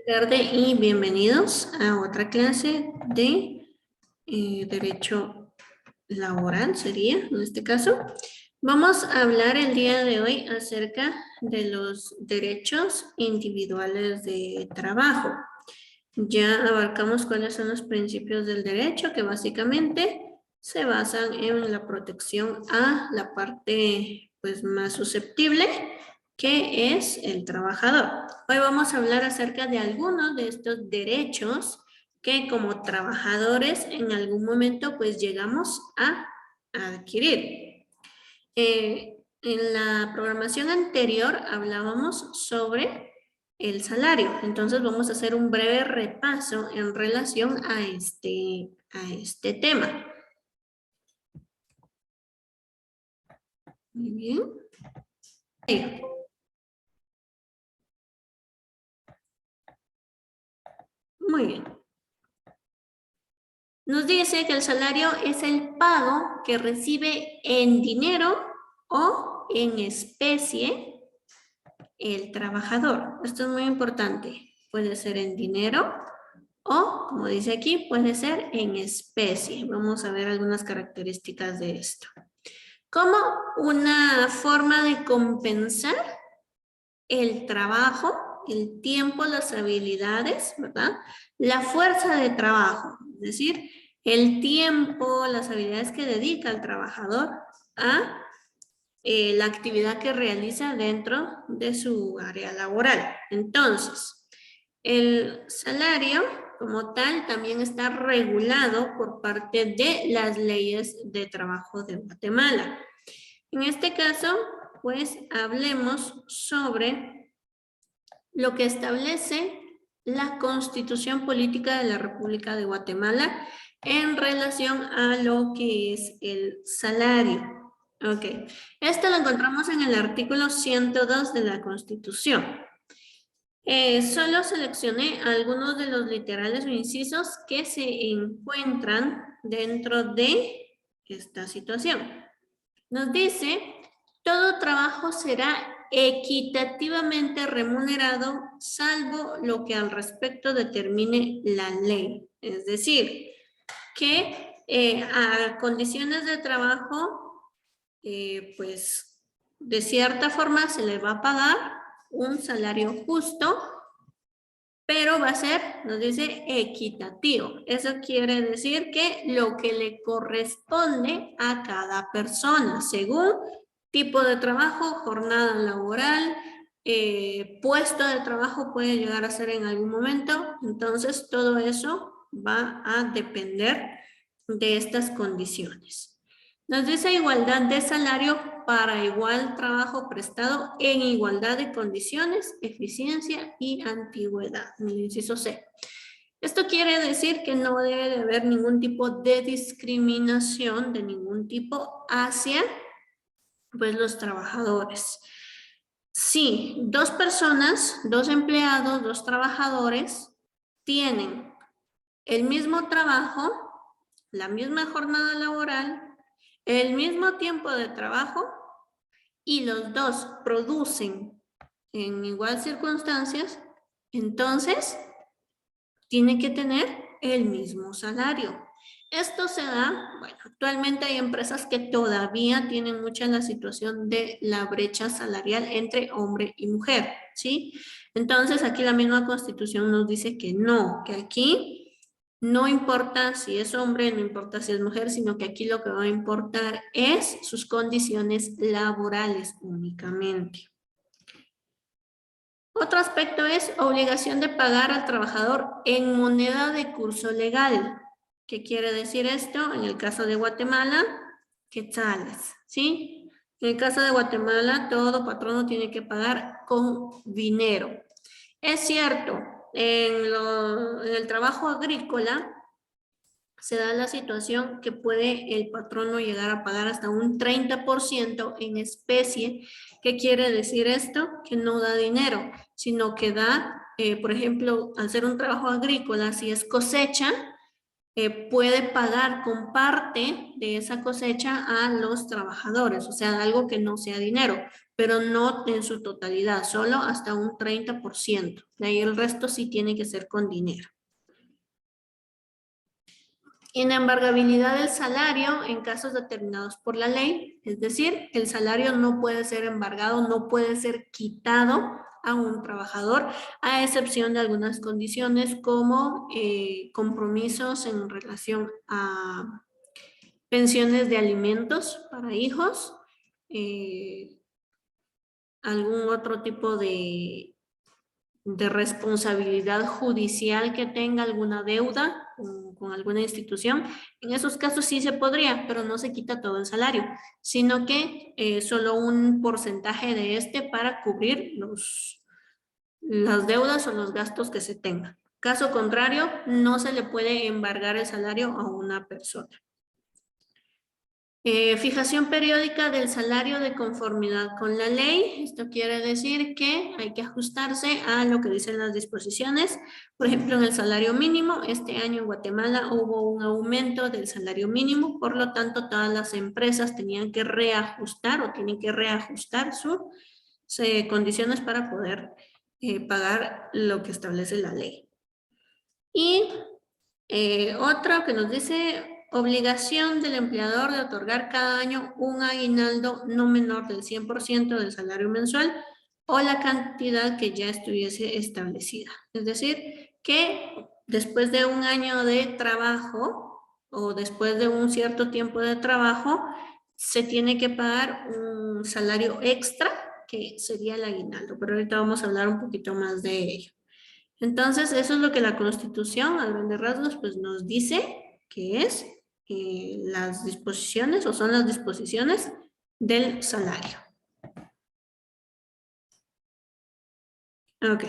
Tarde y bienvenidos a otra clase de Derecho Laboral, sería en este caso. Vamos a hablar el día de hoy acerca de los derechos individuales de trabajo. Ya abarcamos cuáles son los principios del derecho, que básicamente se basan en la protección a la parte pues, más susceptible, que es el trabajador. Hoy vamos a hablar acerca de algunos de estos derechos que como trabajadores en algún momento pues llegamos a adquirir. En la programación anterior hablábamos sobre el salario, entonces vamos a hacer un breve repaso en relación a este tema. Muy bien. Muy bien. Nos dice que el salario es el pago que recibe en dinero o en especie el trabajador. Esto es muy importante. Puede ser en dinero o, como dice aquí, puede ser en especie. Vamos a ver algunas características de esto. Como una forma de compensar el trabajo, el tiempo, las habilidades, ¿verdad? La fuerza de trabajo, es decir, el tiempo, las habilidades que dedica el trabajador a la actividad que realiza dentro de su área laboral. Entonces, el salario como tal también está regulado por parte de las leyes de trabajo de Guatemala. En este caso, pues hablemos sobre lo que establece la Constitución Política de la República de Guatemala en relación a lo que es el salario. Ok, esto lo encontramos en el artículo 102 de la Constitución. Solo seleccioné algunos de los literales o incisos que se encuentran dentro de esta situación. Nos dice, todo trabajo será equitativamente remunerado salvo lo que al respecto determine la ley. Es decir, que a condiciones de trabajo, pues de cierta forma se le va a pagar un salario justo, pero va a ser, nos dice, equitativo. Eso quiere decir que lo que le corresponde a cada persona, según tipo de trabajo, jornada laboral, puesto de trabajo puede llegar a ser en algún momento. Entonces, todo eso va a depender de estas condiciones. Nos dice igualdad de salario para igual trabajo prestado en igualdad de condiciones, eficiencia y antigüedad. En el inciso C. Esto quiere decir que no debe de haber ningún tipo de discriminación de ningún tipo hacia pues, los trabajadores. Si dos personas, dos empleados, dos trabajadores tienen el mismo trabajo, la misma jornada laboral, el mismo tiempo de trabajo y los dos producen en igual circunstancias, entonces tiene que tener el mismo salario. Esto se da, bueno, actualmente hay empresas que todavía tienen mucha la situación de la brecha salarial entre hombre y mujer, ¿sí? Entonces aquí la misma Constitución nos dice que no, que aquí no importa si es hombre, no importa si es mujer, sino que aquí lo que va a importar es sus condiciones laborales únicamente. Otro aspecto es obligación de pagar al trabajador en moneda de curso legal. ¿Qué quiere decir esto? En el caso de Guatemala, quetzales, ¿sí? En el caso de Guatemala, todo patrono tiene que pagar con dinero. Es cierto, en el trabajo agrícola se da la situación que puede el patrono llegar a pagar hasta un 30% en especie. ¿Qué quiere decir esto? Que no da dinero, sino que da, por ejemplo, al ser un trabajo agrícola, si es cosecha, puede pagar con parte de esa cosecha a los trabajadores, o sea, algo que no sea dinero, pero no en su totalidad, solo hasta un 30%. De ahí el resto sí tiene que ser con dinero. Inembargabilidad del salario en casos determinados por la ley, es decir, el salario no puede ser embargado, no puede ser quitado a un trabajador, a excepción de algunas condiciones como compromisos en relación a pensiones de alimentos para hijos, algún otro tipo de responsabilidad judicial que tenga alguna deuda con alguna institución. En esos casos sí se podría, pero no se quita todo el salario, sino que solo un porcentaje de este para cubrir las deudas o los gastos que se tengan. Caso contrario, no se le puede embargar el salario a una persona. Fijación periódica del salario de conformidad con la ley. Esto quiere decir que hay que ajustarse a lo que dicen las disposiciones. Por ejemplo, en el salario mínimo, este año en Guatemala hubo un aumento del salario mínimo, por lo tanto, todas las empresas tenían que reajustar o tienen que reajustar sus condiciones para poder pagar lo que establece la ley. Y otra que nos dice obligación del empleador de otorgar cada año un aguinaldo no menor del 100% del salario mensual o la cantidad que ya estuviese establecida. Es decir, que después de un año de trabajo o después de un cierto tiempo de trabajo, se tiene que pagar un salario extra que sería el aguinaldo. Pero ahorita vamos a hablar un poquito más de ello. Entonces, eso es lo que la Constitución, a grandes rasgos, pues nos dice que es las disposiciones o son las disposiciones del salario. Ok.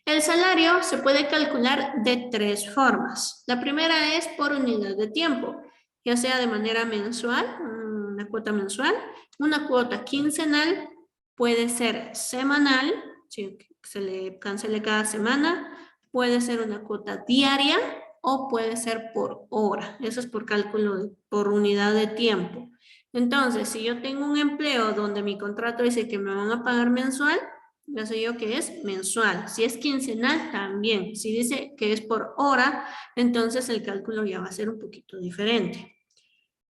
El salario se puede calcular de tres formas. La primera es por unidad de tiempo, ya sea de manera mensual, una cuota mensual, una cuota quincenal, puede ser semanal, si se le cancele cada semana, puede ser una cuota diaria o puede ser por hora. Eso es por cálculo por unidad de tiempo. Entonces, si yo tengo un empleo donde mi contrato dice que me van a pagar mensual, ya sé yo que es mensual. Si es quincenal, también. Si dice que es por hora, entonces el cálculo ya va a ser un poquito diferente.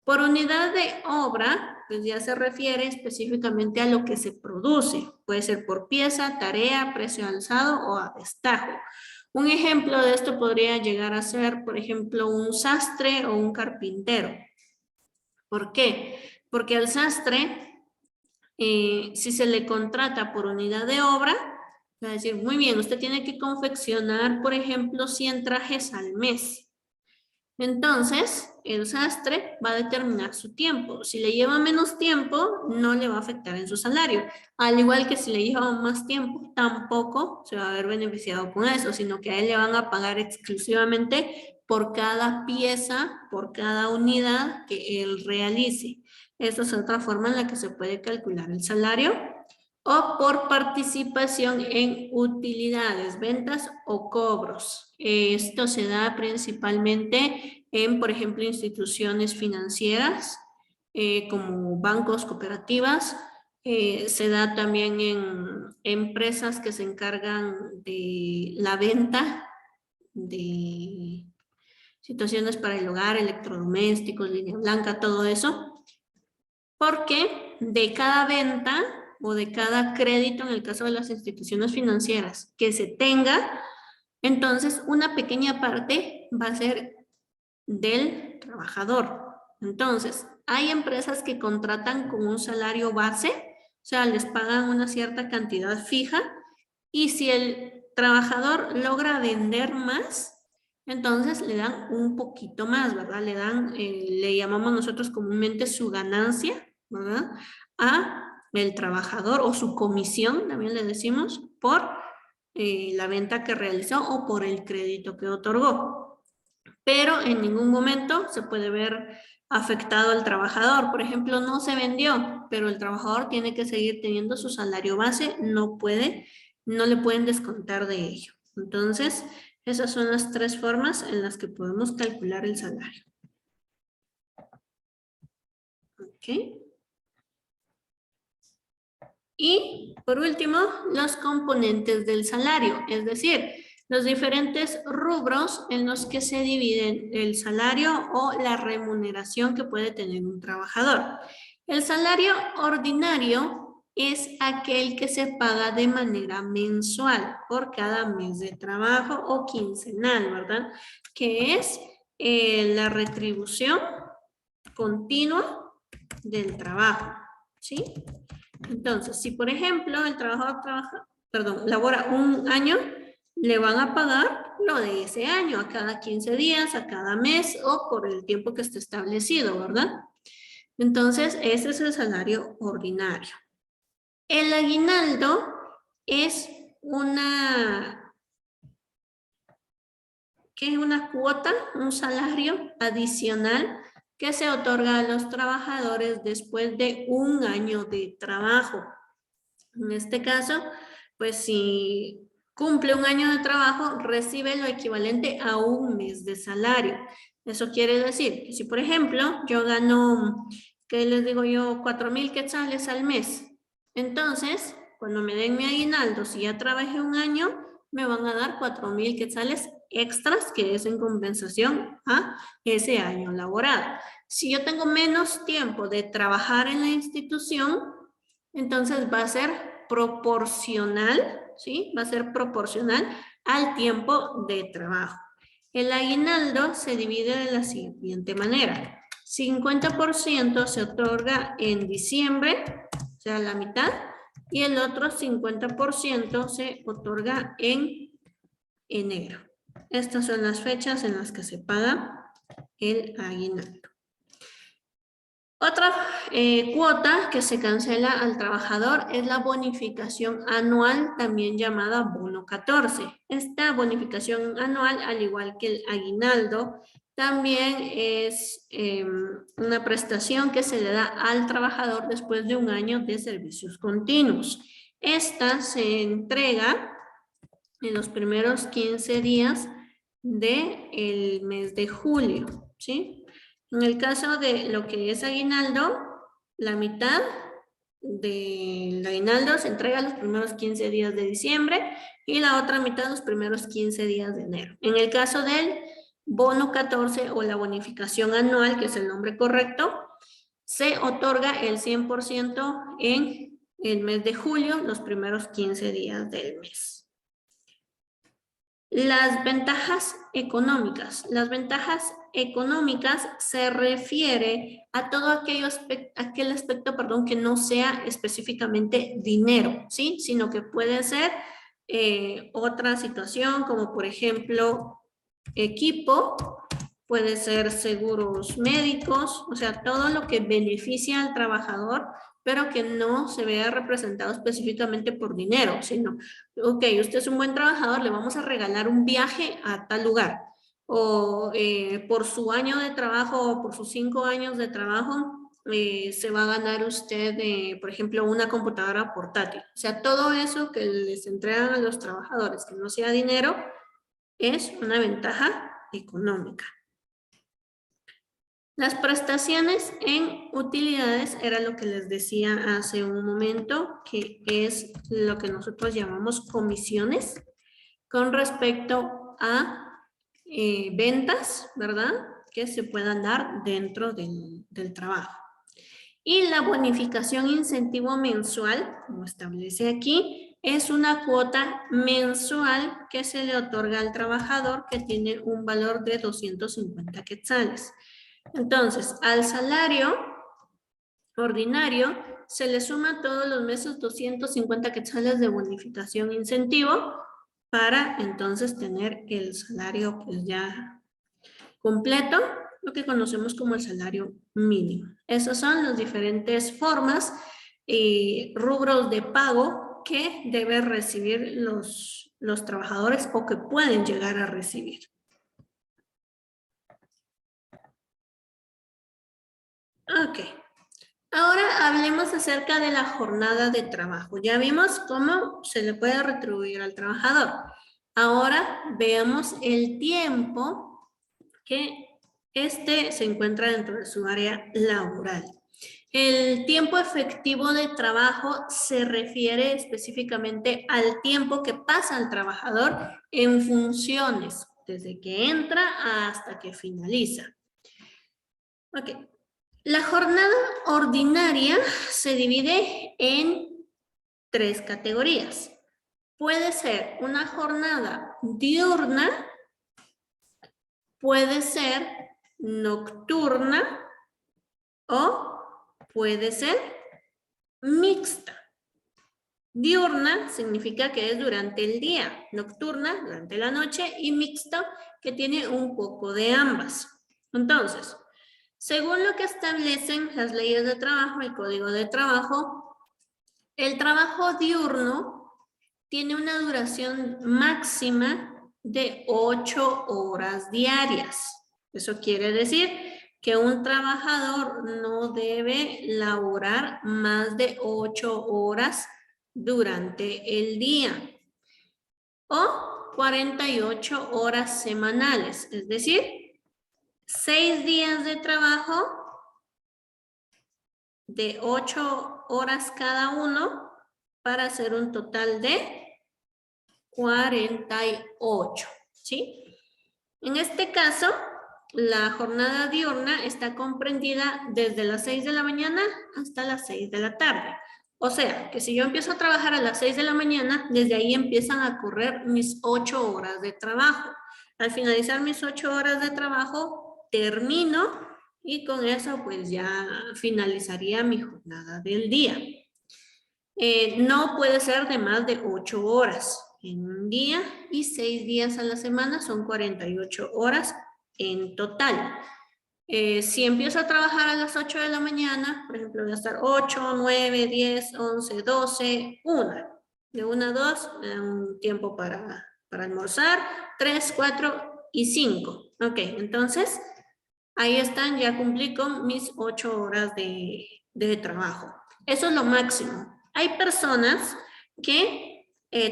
Por unidad de obra, pues ya se refiere específicamente a lo que se produce. Puede ser por pieza, tarea, precio alzado o a destajo. Un ejemplo de esto podría llegar a ser, por ejemplo, un sastre o un carpintero. ¿Por qué? Porque al sastre, si se le contrata por unidad de obra, va a decir, muy bien, usted tiene que confeccionar, por ejemplo, 100 trajes al mes. Entonces, el sastre va a determinar su tiempo. Si le lleva menos tiempo, no le va a afectar en su salario. Al igual que si le lleva más tiempo, tampoco se va a ver beneficiado con eso, sino que a él le van a pagar exclusivamente por cada pieza, por cada unidad que él realice. Esa es otra forma en la que se puede calcular el salario. O por participación en utilidades, ventas o cobros. Esto se da principalmente en, por ejemplo, instituciones financieras, como bancos, cooperativas. Se da también en empresas que se encargan de la venta de situaciones para el hogar, electrodomésticos, línea blanca, todo eso. Porque de cada venta o de cada crédito, en el caso de las instituciones financieras, que se tenga, entonces una pequeña parte va a ser del trabajador. Entonces, hay empresas que contratan con un salario base, o sea, les pagan una cierta cantidad fija, y si el trabajador logra vender más, entonces le dan un poquito más, ¿verdad? Le dan, le llamamos nosotros comúnmente su ganancia, ¿verdad? A el trabajador o su comisión, también le decimos, por la venta que realizó o por el crédito que otorgó. Pero en ningún momento se puede ver afectado al trabajador. Por ejemplo, no se vendió, pero el trabajador tiene que seguir teniendo su salario base, no le pueden descontar de ello. Entonces, Esas son las tres formas en las que podemos calcular el salario. ¿Ok? Y por último, los componentes del salario, es decir, los diferentes rubros en los que se dividen el salario o la remuneración que puede tener un trabajador. El salario ordinario es aquel que se paga de manera mensual por cada mes de trabajo o quincenal, ¿verdad? Que es la retribución continua del trabajo, ¿sí? Entonces, si por ejemplo el trabajador labora un año, le van a pagar lo de ese año, a cada 15 días, a cada mes o por el tiempo que esté establecido, ¿verdad? Entonces, ese es el salario ordinario. El aguinaldo es una cuota, un salario adicional que se otorga a los trabajadores después de un año de trabajo. En este caso, pues si cumple un año de trabajo, recibe lo equivalente a un mes de salario. Eso quiere decir que si, por ejemplo, yo gano, ¿qué les digo yo? 4,000 quetzales al mes. Entonces, cuando me den mi aguinaldo, si ya trabajé un año, me van a dar 4,000 quetzales extras, que es en compensación a ese año laborado. Si yo tengo menos tiempo de trabajar en la institución, entonces va a ser proporcional, ¿sí? Va a ser proporcional al tiempo de trabajo. El aguinaldo se divide de la siguiente manera. 50% se otorga en diciembre, o sea, la mitad, y el otro 50% se otorga en enero. Estas son las fechas en las que se paga el aguinaldo. Otra cuota que se cancela al trabajador es la bonificación anual, también llamada bono 14. Esta bonificación anual, al igual que el aguinaldo, también es una prestación que se le da al trabajador después de un año de servicios continuos. Esta se entrega en los primeros 15 días del mes de julio, ¿sí? En el caso de lo que es aguinaldo, la mitad del aguinaldo se entrega los primeros 15 días de diciembre y la otra mitad los primeros 15 días de enero. En el caso del bono 14 o la bonificación anual, que es el nombre correcto, se otorga el 100% en el mes de julio, los primeros 15 días del mes. Las ventajas económicas. Las ventajas económicas se refiere a todo aquel aspecto, que no sea específicamente dinero, ¿sí? Sino que puede ser otra situación, como por ejemplo equipo, puede ser seguros médicos, o sea, todo lo que beneficia al trabajador, pero que no se vea representado específicamente por dinero, sino, ok, usted es un buen trabajador, le vamos a regalar un viaje a tal lugar, o por su año de trabajo o por sus 5 años de trabajo, se va a ganar usted, por ejemplo, una computadora portátil. O sea, todo eso que les entregan a los trabajadores, que no sea dinero, es una ventaja económica. Las prestaciones en utilidades era lo que les decía hace un momento, que es lo que nosotros llamamos comisiones con respecto a ventas, ¿verdad? Que se puedan dar dentro del trabajo. Y la bonificación incentivo mensual, como establece aquí, es una cuota mensual que se le otorga al trabajador que tiene un valor de 250 quetzales. Entonces, al salario ordinario se le suma todos los meses 250 quetzales de bonificación incentivo para entonces tener el salario pues ya completo, lo que conocemos como el salario mínimo. Esas son las diferentes formas y rubros de pago que deben recibir los trabajadores o que pueden llegar a recibir. Ok. Ahora hablemos acerca de la jornada de trabajo. Ya vimos cómo se le puede retribuir al trabajador. Ahora veamos el tiempo que se encuentra dentro de su área laboral. El tiempo efectivo de trabajo se refiere específicamente al tiempo que pasa el trabajador en funciones, desde que entra hasta que finaliza. Ok. La jornada ordinaria se divide en 3 categorías. Puede ser una jornada diurna, puede ser nocturna o puede ser mixta. Diurna significa que es durante el día, nocturna durante la noche y mixto que tiene un poco de ambas. Entonces, según lo que establecen las leyes de trabajo, el Código de Trabajo, el trabajo diurno tiene una duración máxima de 8 horas diarias. Eso quiere decir que un trabajador no debe laborar más de 8 horas durante el día o 48 horas semanales, es decir, 6 días de trabajo de 8 horas cada uno para hacer un total de 48, ¿sí? En este caso, la jornada diurna está comprendida desde las 6 de la mañana hasta las 6 de la tarde. O sea, que si yo empiezo a trabajar a las 6 de la mañana, desde ahí empiezan a correr mis 8 horas de trabajo. Al finalizar mis 8 horas de trabajo, termino y con eso pues ya finalizaría mi jornada del día. No puede ser de más de 8 horas en un día y 6 días a la semana son 48 horas en total. Si empiezo a trabajar a las 8 de la mañana, por ejemplo, voy a estar 8, 9, 10, 11, 12, 1. De 1 a 2, un tiempo para almorzar, 3, 4 y 5. Ok, entonces, ahí están, ya cumplí con mis 8 horas de trabajo. Eso es lo máximo. Hay personas que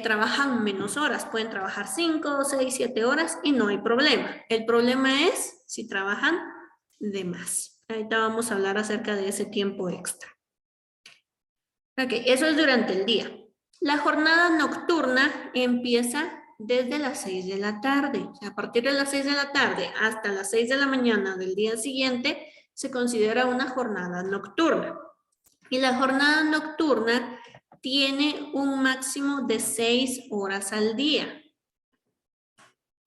trabajan menos horas, pueden trabajar 5, 6, 7 horas y no hay problema. El problema es si trabajan de más. Ahorita vamos a hablar acerca de ese tiempo extra. Ok, eso es durante el día. La jornada nocturna empieza desde las 6 de la tarde. O sea, a partir de las 6 de la tarde hasta las 6 de la mañana del día siguiente se considera una jornada nocturna. Y la jornada nocturna tiene un máximo de 6 horas al día.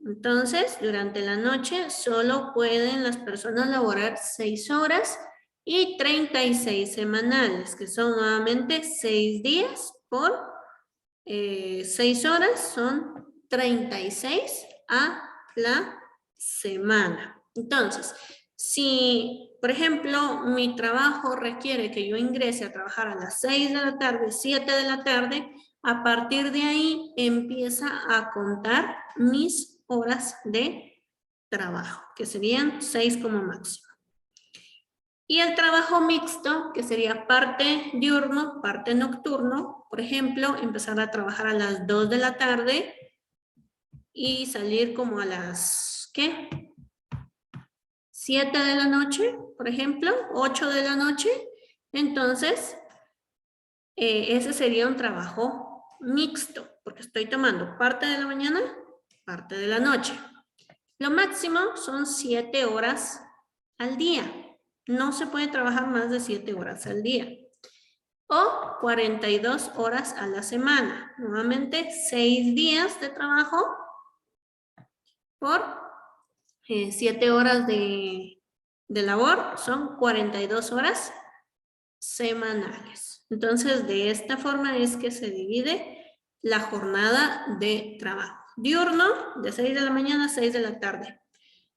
Entonces, durante la noche solo pueden las personas laborar 6 horas y 36 semanales, que son nuevamente 6 días por 6 horas, son 36 a la semana. Entonces, si, por ejemplo, mi trabajo requiere que yo ingrese a trabajar a las 6 de la tarde, 7 de la tarde, a partir de ahí empieza a contar mis horas de trabajo, que serían 6 como máximo. Y el trabajo mixto, que sería parte diurno, parte nocturno, por ejemplo, empezar a trabajar a las 2 de la tarde y salir como a las, ¿qué? 7 de la noche, por ejemplo, 8 de la noche. Entonces, ese sería un trabajo mixto, porque estoy tomando parte de la mañana, parte de la noche. Lo máximo son 7 horas al día. No se puede trabajar más de 7 horas al día. O 42 horas a la semana. Nuevamente, 6 días de trabajo por 7 horas de labor. Son 42 horas semanales. Entonces, de esta forma es que se divide la jornada de trabajo. Diurno, de 6 de la mañana a 6 de la tarde.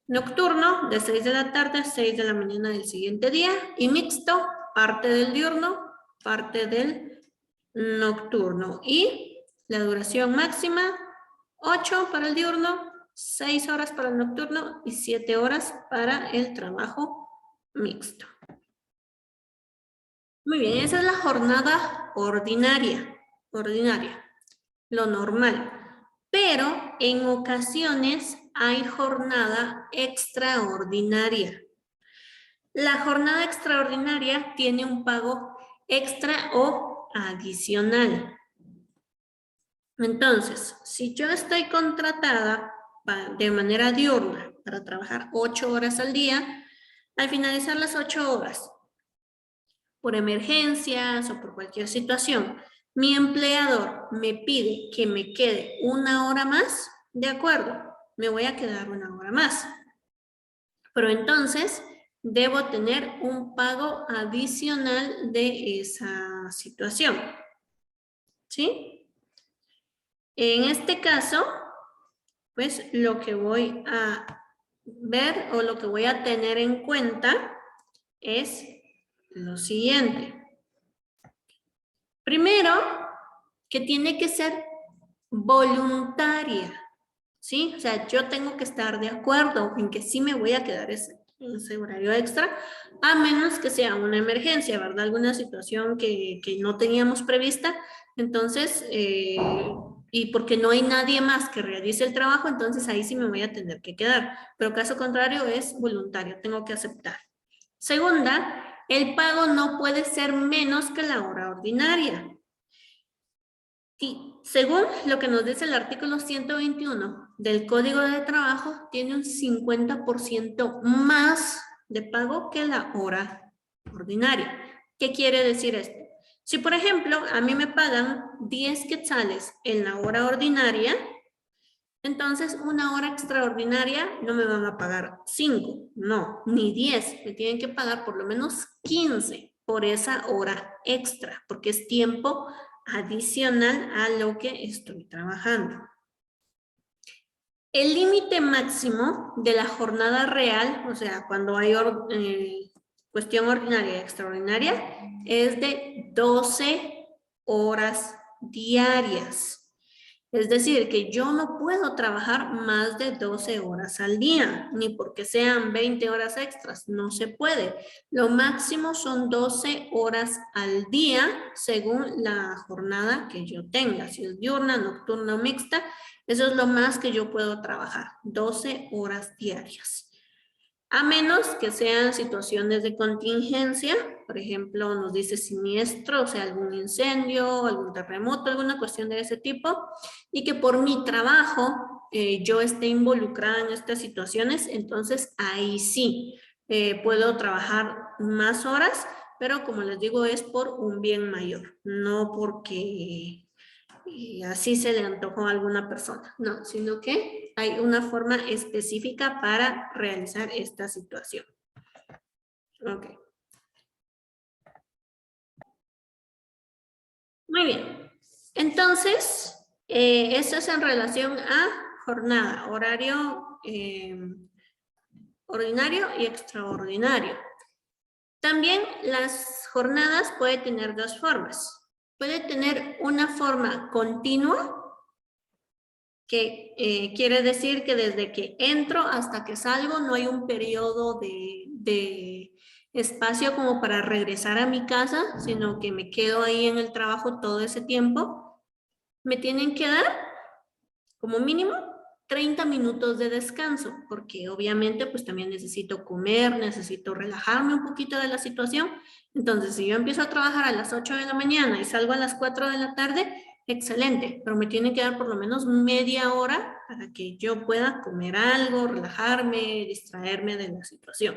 Nocturno, de 6 de la tarde a 6 de la mañana del siguiente día. Y mixto, parte del diurno, parte del nocturno. Y la duración máxima, 8 para el diurno, 6 horas para el nocturno y 7 horas para el trabajo mixto. Muy bien, esa es la jornada ordinaria, lo normal. pero en ocasiones hay jornada extraordinaria. La jornada extraordinaria tiene un pago extra o adicional. Entonces, si yo estoy contratada de manera diurna para trabajar 8 horas al día, al finalizar las 8 horas, por emergencias o por cualquier situación, mi empleador me pide que me quede 1 hora más, de acuerdo, me voy a quedar 1 hora más. Pero entonces debo tener un pago adicional de esa situación. ¿Sí? En este caso, pues lo que voy a ver o lo que voy a tener en cuenta es lo siguiente. Primero, que tiene que ser voluntaria, ¿sí? O sea, yo tengo que estar de acuerdo en que sí me voy a quedar ese horario extra, a menos que sea una emergencia, ¿verdad? Alguna situación que no teníamos prevista, entonces, y porque no hay nadie más que realice el trabajo, entonces ahí sí me voy a tener que quedar, pero caso contrario es voluntario, tengo que aceptar. Segunda, el pago no puede ser menos que la hora ordinaria. Y según lo que nos dice el artículo 121 del Código de Trabajo, tiene un 50% más de pago que la hora ordinaria. ¿Qué quiere decir esto? Si, por ejemplo, a mí me pagan 10 quetzales en la hora ordinaria, entonces una hora extraordinaria no me van a pagar 5, no, ni 10. Me tienen que pagar por lo menos 15 por esa hora extra, porque es tiempo adicional a lo que estoy trabajando. El límite máximo de la jornada real, o sea, cuando hay cuestión ordinaria y extraordinaria, es de 12 horas diarias. Es decir, que yo no puedo trabajar más de 12 horas al día, ni porque sean 20 horas extras, no se puede. Lo máximo son 12 horas al día según la jornada que yo tenga. Si es diurna, nocturna o mixta, eso es lo más que yo puedo trabajar, 12 horas diarias. A menos que sean situaciones de contingencia, por ejemplo, nos dice siniestro, o sea, algún incendio, algún terremoto, alguna cuestión de ese tipo, y que por mi trabajo yo esté involucrada en estas situaciones, entonces ahí sí puedo trabajar más horas, pero como les digo, es por un bien mayor, no porque así se le antojó a alguna persona, no, sino que hay una forma específica para realizar esta situación. Ok. Muy bien. Entonces, esto es en relación a jornada, horario ordinario y extraordinario. También las jornadas pueden tener dos formas. Puede tener una forma continua, que quiere decir que desde que entro hasta que salgo no hay un periodo de espacio como para regresar a mi casa, sino que me quedo ahí en el trabajo todo ese tiempo. Me tienen que dar como mínimo 30 minutos de descanso, porque obviamente pues también necesito comer, necesito relajarme un poquito de la situación. Entonces, si yo empiezo a trabajar a las 8 de la mañana y salgo a las 4 de la tarde, excelente, pero me tienen que dar por lo menos media hora para que yo pueda comer algo, relajarme, distraerme de la situación.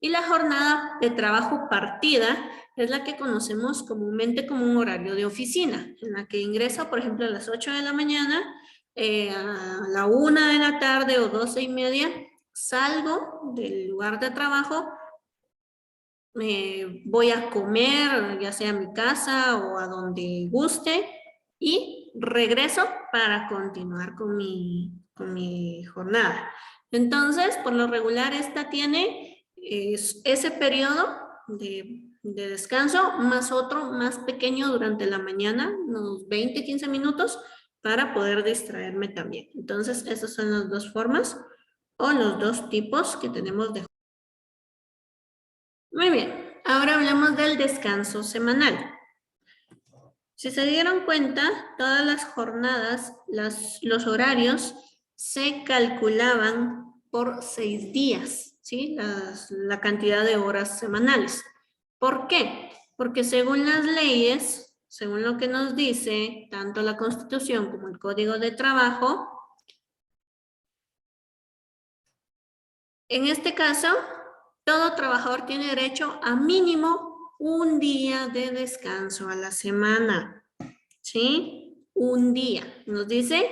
Y la jornada de trabajo partida es la que conocemos comúnmente como un horario de oficina, en la que ingreso, por ejemplo, a las 8 de la mañana, a la 1 de la tarde o 12:30, salgo del lugar de trabajo, voy a comer, ya sea a mi casa o a donde guste, y regreso para continuar con mi jornada. Entonces, por lo regular, esta tiene ese periodo de descanso, más otro más pequeño durante la mañana, unos 20-15 minutos, para poder distraerme también. Entonces, esas son las dos formas o los dos tipos que tenemos de. Muy bien, ahora hablamos del descanso semanal. Si se dieron cuenta, todas las jornadas, los horarios se calculaban por 6 días, ¿sí? La cantidad de horas semanales. ¿Por qué? Porque según las leyes, según lo que nos dice tanto la Constitución como el Código de Trabajo, en este caso, todo trabajador tiene derecho a mínimo un día de descanso a la semana, ¿sí? Un día. Nos dice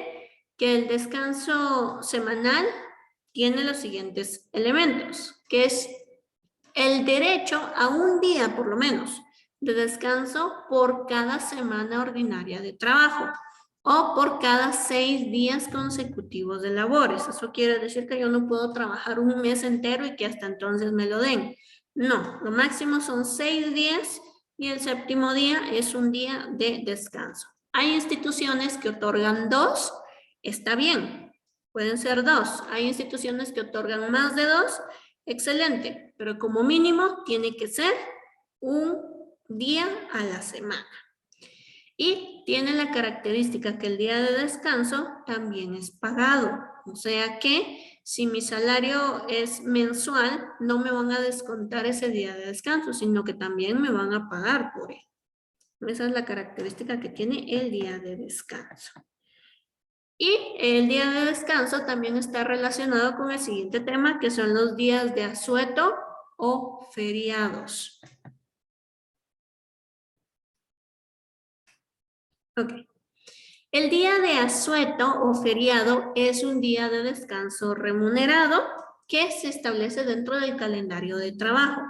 que el descanso semanal tiene los siguientes elementos, que es el derecho a un día, por lo menos, de descanso por cada semana ordinaria de trabajo o por cada 6 días consecutivos de labores. Eso quiere decir que yo no puedo trabajar un mes entero y que hasta entonces me lo den. No, lo máximo son 6 días y el séptimo día es un día de descanso. Hay instituciones que otorgan 2, está bien, pueden ser 2. Hay instituciones que otorgan más de 2, excelente, pero como mínimo tiene que ser un día a la semana. Y tiene la característica que el día de descanso también es pagado. O sea que si mi salario es mensual, no me van a descontar ese día de descanso, sino que también me van a pagar por él. Esa es la característica que tiene el día de descanso. Y el día de descanso también está relacionado con el siguiente tema, que son los días de asueto o feriados. Ok. El día de asueto o feriado es un día de descanso remunerado que se establece dentro del calendario de trabajo.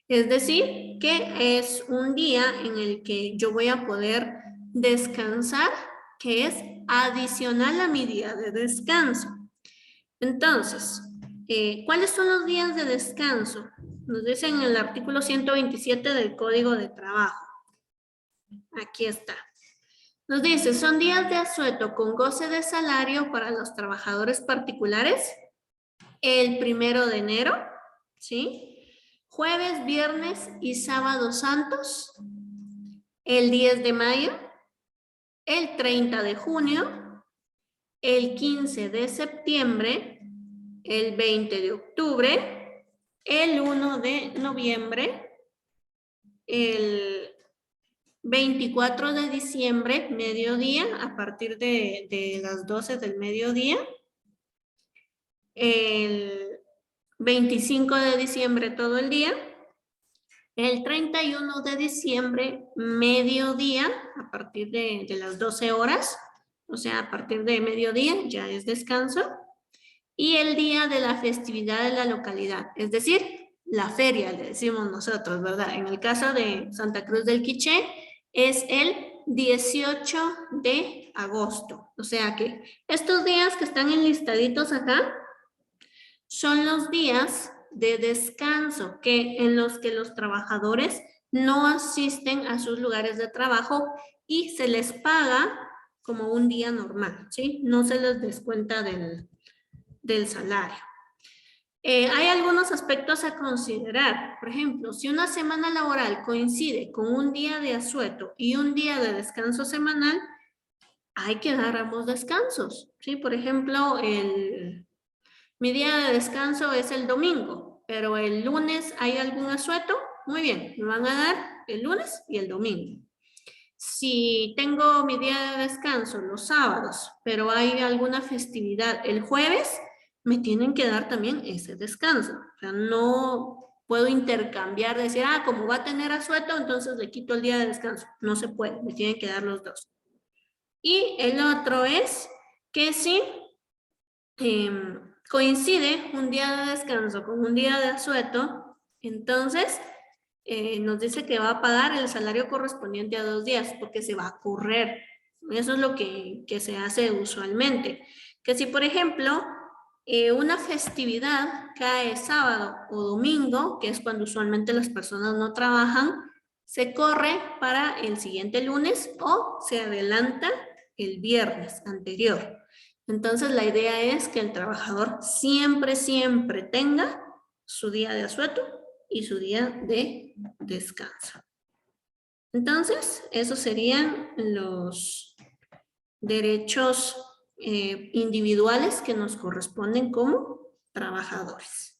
Es decir, que es un día en el que yo voy a poder descansar, que es adicional a mi día de descanso. Entonces, ¿cuáles son los días de descanso? Nos dice en el artículo 127 del Código de Trabajo. Aquí está. Nos dice, son días de asueto con goce de salario para los trabajadores particulares. El 1 de enero, ¿sí? Jueves, viernes y sábado santos. El 10 de mayo. El 30 de junio. El 15 de septiembre. El 20 de octubre. El 1 de noviembre. El 24 de diciembre, mediodía, a partir de las 12 del mediodía. El 25 de diciembre, todo el día. El 31 de diciembre, mediodía, a partir de las 12 horas. O sea, a partir de mediodía ya es descanso. Y el día de la festividad de la localidad, es decir, la feria, le decimos nosotros, ¿verdad? En el caso de Santa Cruz del Quiché, es el 18 de agosto. O sea que estos días que están enlistaditos acá son los días de descanso en los que los trabajadores no asisten a sus lugares de trabajo y se les paga como un día normal, ¿sí? No se les descuenta del salario. Hay algunos aspectos a considerar. Por ejemplo, si una semana laboral coincide con un día de asueto y un día de descanso semanal, hay que dar ambos descansos. ¿Sí? Por ejemplo, mi día de descanso es el domingo, pero el lunes hay algún asueto, muy bien, me van a dar el lunes y el domingo. Si tengo mi día de descanso los sábados, pero hay alguna festividad el jueves, me tienen que dar también ese descanso. O sea, no puedo intercambiar, decir, como va a tener asueto, entonces le quito el día de descanso. No se puede, me tienen que dar los dos. Y el otro es que si coincide un día de descanso con un día de asueto, entonces nos dice que va a pagar el salario correspondiente a 2 días porque se va a correr. Eso es lo que se hace usualmente. Que si, por ejemplo, una festividad cae sábado o domingo, que es cuando usualmente las personas no trabajan, se corre para el siguiente lunes o se adelanta el viernes anterior. Entonces, la idea es que el trabajador siempre, siempre tenga su día de asueto y su día de descanso. Entonces, esos serían los derechos individuales que nos corresponden como trabajadores.